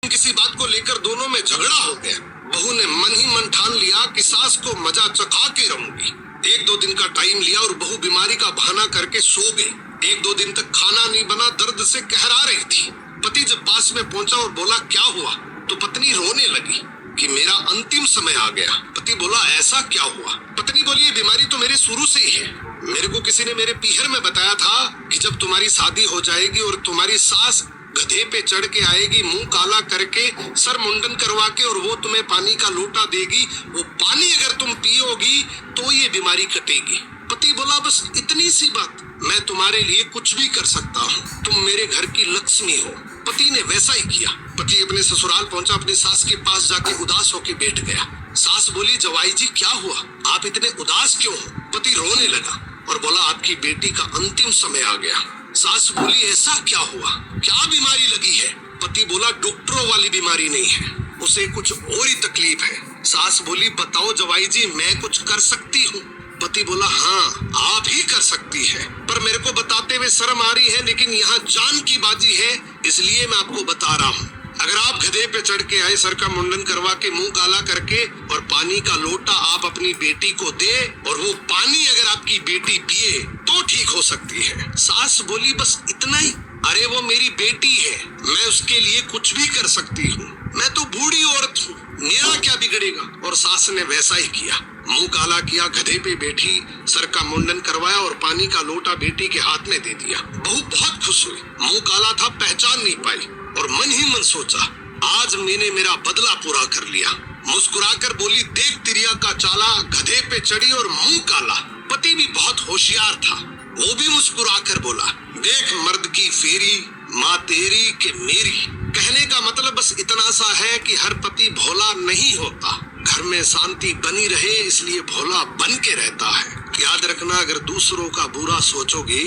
किसी बात को लेकर दोनों में झगड़ा हो गया। बहू ने मन ही मन ठान लिया कि सास को मजा चखा के रहूंगी। 1-2 दिन का टाइम लिया और बहू बीमारी का बहाना करके सो गई। 1-2 दिन तक खाना नहीं बना, दर्द से कहरा रही थी। पति जब पास में पहुंचा और बोला क्या हुआ, तो पत्नी रोने लगी कि मेरा अंतिम समय आ गया। पति बोला ऐसा क्या हुआ? पत्नी बोली ये बीमारी तो मेरे शुरू से ही है। मेरे को किसी ने मेरे पीहर में बताया था कि जब तुम्हारी शादी हो जाएगी और तुम्हारी सास गधे पे चढ़ के आएगी, मुंह काला करके, सर मुंडन करवा के, और वो तुम्हें पानी का लोटा देगी, वो पानी अगर तुम पियोगी तो ये बीमारी कटेगी। पति बोला बस इतनी सी बात, मैं तुम्हारे लिए कुछ भी कर सकता हूँ, तुम मेरे घर की लक्ष्मी हो। पति ने वैसा ही किया। पति अपने ससुराल पहुंचा, अपनी सास के पास जाके उदास होके बैठ गया। सास बोली जवाई जी क्या हुआ, आप इतने उदास क्यों हो? पति रोने लगा और बोला आपकी बेटी का अंतिम समय आ गया। सास बोली ऐसा क्या हुआ, क्या बीमारी लगी है? पति बोला डॉक्टरों वाली बीमारी नहीं है, उसे कुछ और ही तकलीफ है। सास बोली बताओ जवाई जी मैं कुछ कर सकती हूँ? पति बोला हाँ आप ही कर सकती है, पर मेरे को बताते हुए शर्म आ रही है, लेकिन यहाँ जान की बाजी है इसलिए मैं आपको बता रहा हूँ। अगर आप गधे पे चढ़ के आए, सर का मुंडन करवा के, मुंह काला करके, और पानी का लोटा आप अपनी बेटी को दे और वो पानी अगर आपकी बेटी पिए तो ठीक हो सकती है। सास बोली बस इतना ही? अरे वो मेरी बेटी है, मैं उसके लिए कुछ भी कर सकती हूँ, मैं तो बूढ़ी औरत हूँ, मेरा क्या बिगड़ेगा? और सास ने वैसा ही किया। मुंह काला किया, गधे पे बैठी, सर का मुंडन करवाया और पानी का लोटा बेटी के हाथ में दे दिया। बहू बहुत खुश हुई। मुंह काला था, पहचान नहीं पाई, और मन ही मन सोचा आज मैंने मेरा बदला पूरा कर लिया। मुस्कुराकर बोली देख तिरिया का चाला, गधे पे चढ़ी और मुंह काला। पति भी बहुत होशियार था, वो भी मुस्कुराकर बोला देख मर्द की फेरी, माँ तेरी के मेरी। कहने का मतलब बस इतना सा है कि हर पति भोला नहीं होता, घर में शांति बनी रहे इसलिए भोला बन के रहता है। याद रखना अगर दूसरों का बुरा सोचोगे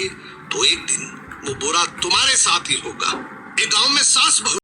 तो एक दिन वो बुरा तुम्हारे साथ ही होगा। एक गांव में सास बहू